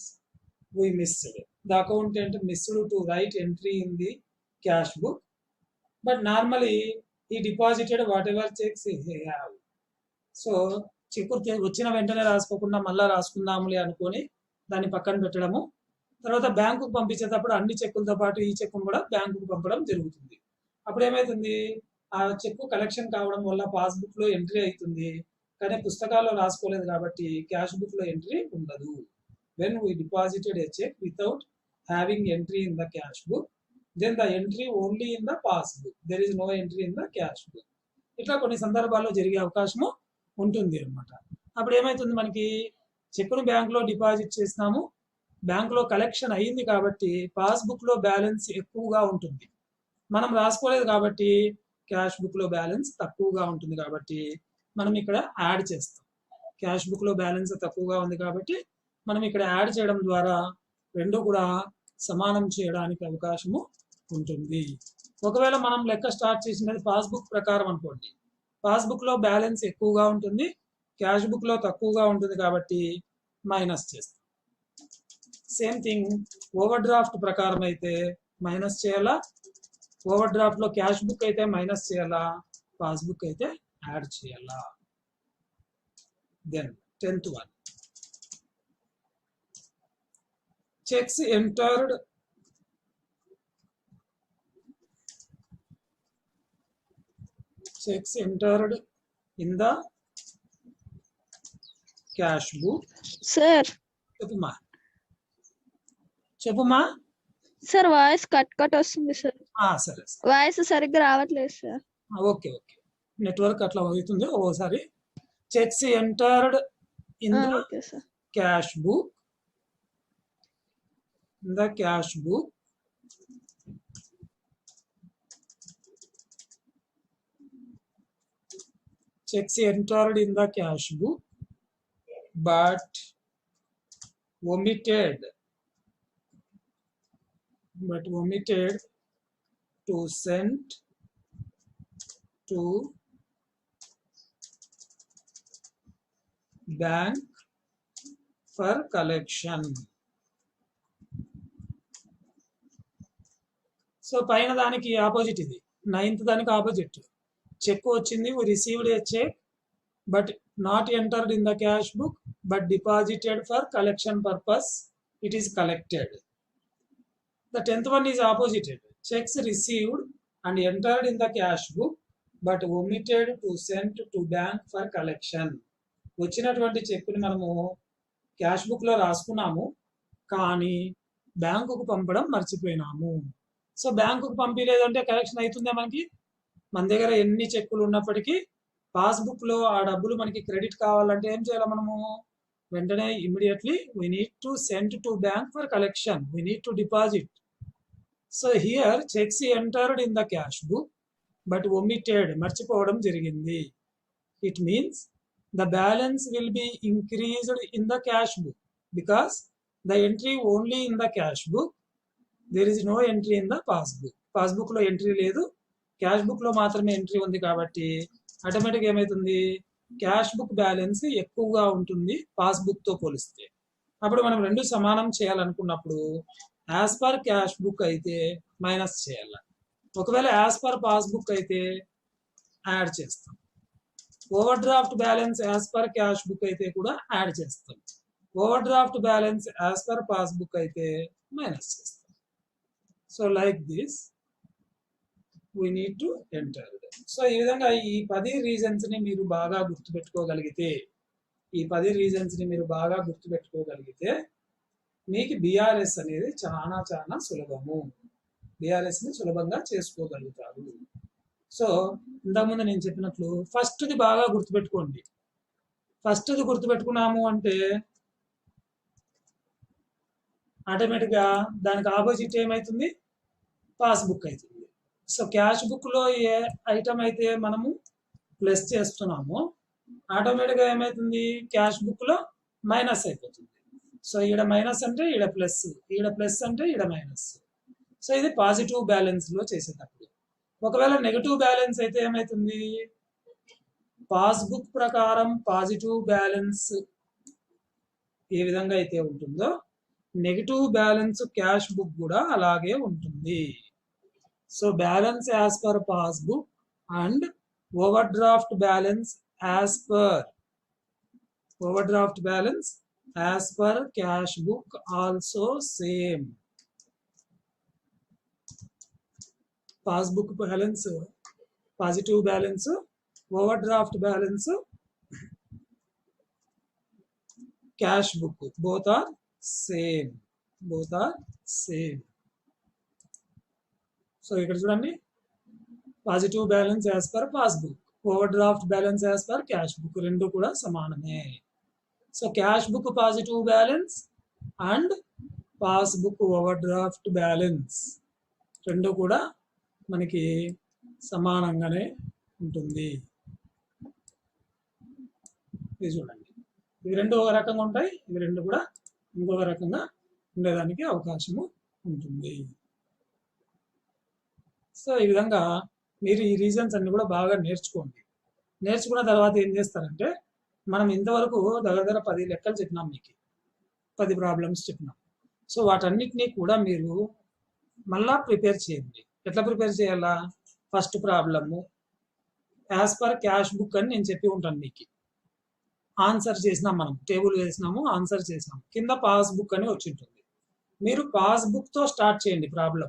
we missed it. The accountant missed to write entry in the cash book. But normally he deposited whatever checks he have. So cheque వచ్చిన వెంటనే రాసుకోకుండా మళ్ళీ రాసుకుందాములే అనుకొని దాన్ని పక్కన పెట్టడము. తర్వాత బ్యాంకుకు పంపించేటప్పుడు అన్ని చెక్కులతో పాటు ఈ చెక్కును కూడా బ్యాంకుకు పంపడం జరుగుతుంది. అప్పుడు ఏమవుతుంది, ఆ చెక్కు కలెక్షన్ కావడం వల్ల పాస్బుక్ లో ఎంట్రీ అవుతుంది, కానీ పుస్తకాల్లో రాసుకోలేదు కాబట్టి క్యాష్ బుక్ లో ఎంట్రీ ఉండదు. When we deposited a cheque without having entry in the cash book, then the entry only in the passbook, there is no entry in the cash book. ఇట్లా కొన్ని సందర్భాల్లో జరిగే అవకాశము ఉంటుంది అన్నమాట. అప్పుడు ఏమవుతుంది, మనకి చెక్కును బ్యాంకులో డిపాజిట్ చేసినాము, బ్యాంకులో కలెక్షన్ అయ్యింది కాబట్టి పాస్బుక్ లో బ్యాలెన్స్ ఎక్కువగా ఉంటుంది, మనం రాసుకోలేదు కాబట్టి క్యాష్ బుక్ లో బ్యాలెన్స్ తక్కువగా ఉంటుంది. కాబట్టి మనం ఇక్కడ యాడ్ చేస్తాం. క్యాష్ బుక్ లో బ్యాలెన్స్ తక్కువగా ఉంది కాబట్టి మనం ఇక్కడ యాడ్ చేయడం ద్వారా రెండు కూడా సమానం చేయడానికి అవకాశము ఉంటుంది. ఒకవేళ మనం లెక్క స్టార్ట్ చేసినది పాస్బుక్ ప్రకారం అనుకోండి, పాస్బుక్ లో బ్యాలెన్స్ ఎక్కువగా ఉంటుంది, క్యాష్ బుక్ లో తక్కువగా ఉంటుంది కాబట్టి మైనస్ చేస్తాం. సేమ్ థింగ్ ఓవర్ డ్రాఫ్ట్ ప్రకారం అయితే మైనస్ చేయాలా, ఓవర్ డ్రాఫ్ట్ లో క్యాష్ బుక్ అయితే మైనస్ చేయాలా, పాస్బుక్ అయితే యాడ్ చేయాలా. Then 10th one, checks entered in the cash book. Sir చెప్పుమా. సార్ వాయిస్ కట్ వస్తుంది సార్. సరే, వాయిస్ సరిగ్గా రావట్లేదు సార్. ఓకే, నెట్వర్క్ అట్లా అవుతుంది ఓసారి. Checks entered in the cash book, checks entered in the cash book but omitted to send to bank for collection. So పైన దానికి ఆపోజిట్ ఇది, 9th దానికి ఆపోజిట్. చెక్ వచ్చింది, we received a check but not entered in the cash book but deposited for collection purpose, it is collected. The 10th one is opposite. Checks received and entered in the cash book but omitted to send to bank for collection. వచ్చినటువంటి చెక్కుని మనము cash book లో రాసుకున్నాము, కానీ బ్యాంకుకు పంపడం మర్చిపోయినాము. So బ్యాంకుకు పంపించలేదంటే collection అవుతుందే మనకి. మన దగ్గర ఎన్ని చెక్కులు ఉన్నప్పటికీ పాస్బుక్ లో ఆ డబ్బులు మనకి క్రెడిట్ కావాలంటే ఏం చేయాలి, మనము వెంటనే immediately we need to send to bank for collection, we need to deposit. So here checks entered in the cash book but omitted, మర్చిపోవడం జరిగింది. It means the balance will be increased in the cash book because the entry only in the cash book, there is no entry in the passbook. Passbook లో entry లేదు, cash book లో మాత్రమే entry ఉంది కాబట్టి automatic ఏమవుతుంది, cash book balance ఎక్కువగా ఉంటుంది passbook తో పోలిస్తే. అప్పుడు మనం రెండు సమానం చేయాలనుకున్నప్పుడు యాజ్ పర్ క్యాష్ బుక్ అయితే మైనస్ చేయాలి, ఒకవేళ యాజ్ పర్ పాస్బుక్ అయితే యాడ్ చేస్తాం. Overdraft balance as per cash book అయితే కూడా యాడ్ చేస్తాం. Overdraft balance as per passbook అయితే మైనస్ చేస్తాం. So like this we need to enter. So ఈ విధంగా ఈ 10 రీజన్స్ ని మీరు బాగా గుర్తుపెట్టుకోగలిగితే మీకు బీఆర్ఎస్ అనేది చాలా చాలా సులభము. బీఆర్ఎస్ ని సులభంగా చేసుకోగలుగుతారు. సో ఇంతకుముందు నేను చెప్పినట్లు ఫస్ట్ది బాగా గుర్తుపెట్టుకోండి. ఫస్ట్ది గుర్తుపెట్టుకున్నాము అంటే ఆటోమేటిక్గా దానికి ఆపోజిట్ ఏమవుతుంది, పాస్బుక్ అవుతుంది. సో క్యాష్ బుక్లో ఏ ఐటమ్ అయితే మనము ప్లస్ చేస్తున్నామో ఆటోమేటిక్గా ఏమవుతుంది, క్యాష్ బుక్లో మైనస్ అయిపోతుంది. సో ఈడ మైనస్ అంటే ఈడ ప్లస్, ఈడ ప్లస్ అంటే ఈడ మైనస్. సో ఇది పాజిటివ్ బ్యాలెన్స్లో చేసేటప్పుడు. ఒకవేళ నెగటివ్ బ్యాలెన్స్ అయితే ఏమవుతుంది, పాస్బుక్ ప్రకారం పాజిటివ్ బ్యాలెన్స్ ఏ విధంగా అయితే ఉంటుందో నెగటివ్ బ్యాలెన్స్ క్యాష్ బుక్ కూడా అలాగే ఉంటుంది. So balance as per passbook and over draft balance as per cash book also same. Passbook balance positive balance, overdraft balance cash book both are same. So ఇక్కడ చూడండి, positive balance as per passbook, overdraft balance as per cash book రెండు కూడా సమానమే. So cash book positive balance and passbook overdraft balance రెండు కూడా మనకి సమానంగానే ఉంటుంది. ఇది చూడండి, ఇవి రెండు ఒక రకంగా ఉంటాయి, ఇవి రెండు కూడా ఇంకొక రకంగా ఉండేదానికి అవకాశము ఉంటుంది. సో ఈ విధంగా మీరు ఈ రీజన్స్ అన్ని కూడా బాగా నేర్చుకోండి. నేర్చుకున్న తర్వాత ఏం చేస్తారంటే, మనం ఇంతవరకు దగ్గర 10 లెక్కలు చెప్పినాం, మీకు 10 ప్రాబ్లమ్స్ చెప్పినాం. సో వాటన్నిటినీ కూడా మీరు మళ్ళా ప్రిపేర్ చేయండి. ఎట్లా ప్రిపేర్ చేయాలా, first problem as per cash book అని నేను చెప్పి ఉంటాను మీకు. ఆన్సర్ చేసినాం, మనం టేబుల్ వేసినాము, ఆన్సర్ చేసినాము, కింద పాస్బుక్ అని వచ్చి ఉంటుంది. మీరు పాస్బుక్తో స్టార్ట్ చేయండి ప్రాబ్లం.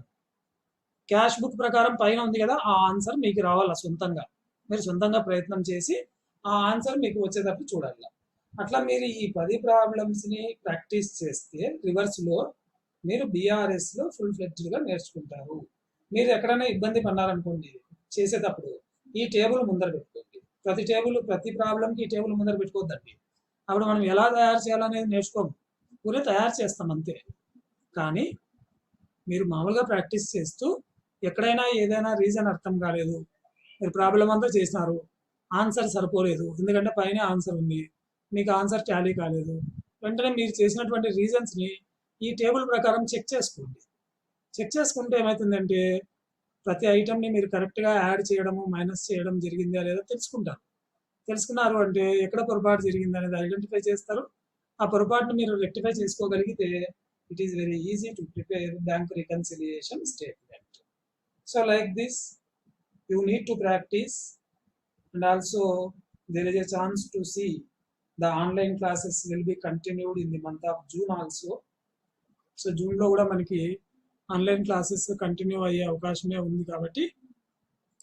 క్యాష్ బుక్ ప్రకారం పైన ఉంది కదా, ఆ ఆన్సర్ మీకు రావాలా సొంతంగా. మీరు సొంతంగా ప్రయత్నం చేసి ఆ ఆన్సర్ మీకు వచ్చేటప్పుడు చూడాలి. అట్లా మీరు ఈ 10 ప్రాబ్లమ్స్ని ప్రాక్టీస్ చేస్తే రివర్స్లో మీరు బీఆర్ఎస్లో ఫుల్ ఫ్లెడ్జ్డ్గా నేర్చుకుంటారు. మీరు ఎక్కడైనా ఇబ్బంది పన్నారనుకోండి చేసేటప్పుడు, ఈ టేబుల్ ముందర పెట్టుకోండి. ప్రతి ప్రాబ్లంకి ఈ టేబుల్ ముందర పెట్టుకోవద్దండి. అప్పుడు మనం ఎలా తయారు చేయాలనేది నేర్చుకోము, ఊరే తయారు చేస్తాం అంతే. కానీ మీరు మామూలుగా ప్రాక్టీస్ చేస్తూ ఎక్కడైనా ఏదైనా రీజన్ అర్థం కాలేదు, మీరు ప్రాబ్లం అంతా చేసినారు, ఆన్సర్ సరిపోలేదు, ఎందుకంటే పైన ఆన్సర్ ఉంది, మీకు ఆన్సర్ టాలీ కాలేదు, వెంటనే మీరు చేసినటువంటి రీజన్స్ని ఈ టేబుల్ ప్రకారం చెక్ చేసుకోండి. చెక్ చేసుకుంటే ఏమవుతుందంటే, ప్రతి ఐటమ్ని మీరు కరెక్ట్గా యాడ్ చేయడము మైనస్ చేయడం జరిగిందా లేదా తెలుసుకున్నారు అంటే ఎక్కడ పొరపాటు జరిగింది అనేది ఐడెంటిఫై చేస్తారు. ఆ పొరపాటును మీరు రెక్టిఫై చేసుకోగలిగితే it is very easy to prepare bank reconciliation statement. So like this you need to practice, and also there is a chance to see the online classes will be continued in the month of June also. So June లో కూడా మనకి online classes continue అయ్యే అవకాశమే ఉంది కాబట్టి